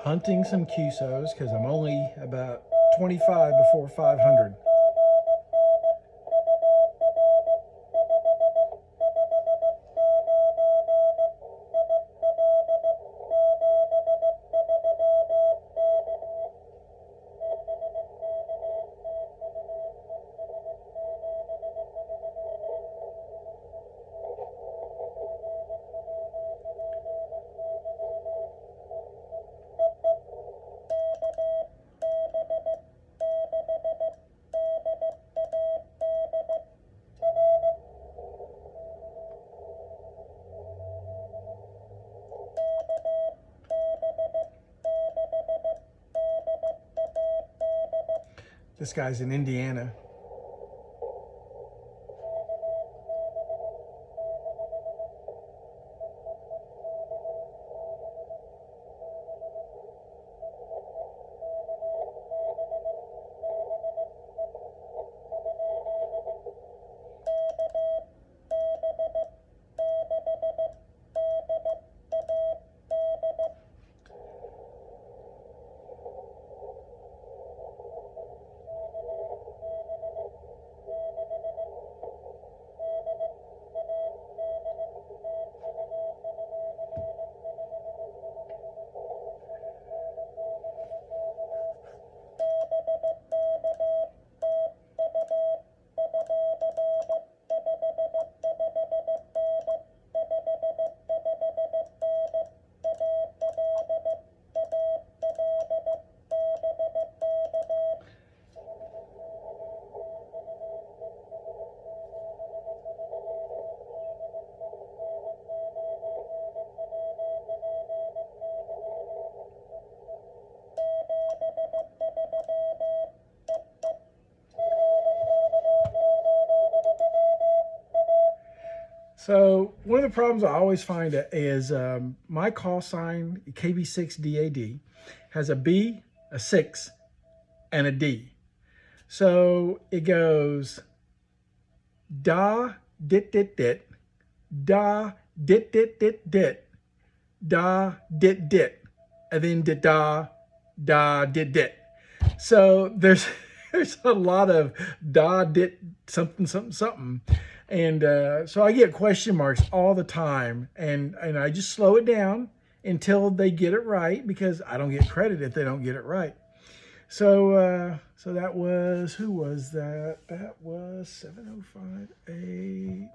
hunting some QSOs because I'm only about 25 before 500. This guy's in Indiana. So one of the problems I always find is my call sign, KB6DAD, has a B, a 6, and a D. So it goes da, dit, dit, dit, da, dit, dit, dit, dit, da, dit, dit, and then dit, da, dit, dit. So there's a lot of da, dit, something, something, something. And so I get question marks all the time, and I just slow it down until they get it right, because I don't get credit if they don't get it right. So so that was, who was that? That was 7058.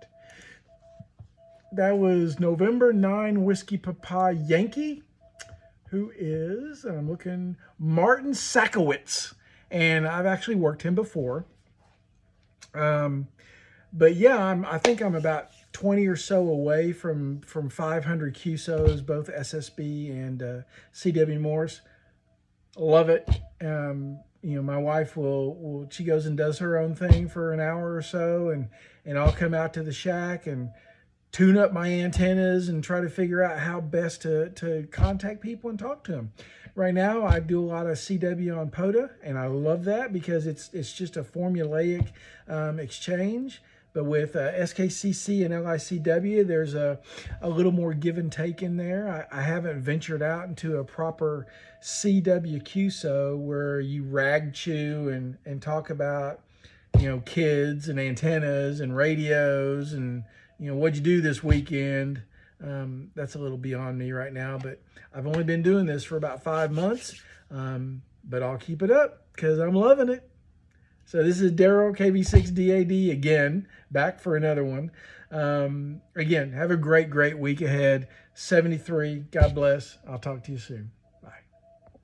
That was November 9 Whiskey Papa Yankee, who is, I'm looking, Martin Sakowitz, and I've actually worked him before. But yeah, I think I'm about 20 or so away from 500 QSOs, both SSB and CW Morse. Love it. You know, my wife will she goes and does her own thing for an hour or so, and I'll come out to the shack and tune up my antennas and try to figure out how best to contact people and talk to them. Right now, I do a lot of CW on POTA, and I love that because it's just a formulaic exchange. But with SKCC and LICW, there's a little more give and take in there. I haven't ventured out into a proper CW QSO where you rag chew and talk about, you know, kids and antennas and radios and, you know, what'd you do this weekend? That's a little beyond me right now, but I've only been doing this for about 5 months, but I'll keep it up because I'm loving it. So this is Daryl, KB6DAD, again, back for another one. Again, have a great, great week ahead. 73, God bless. I'll talk to you soon.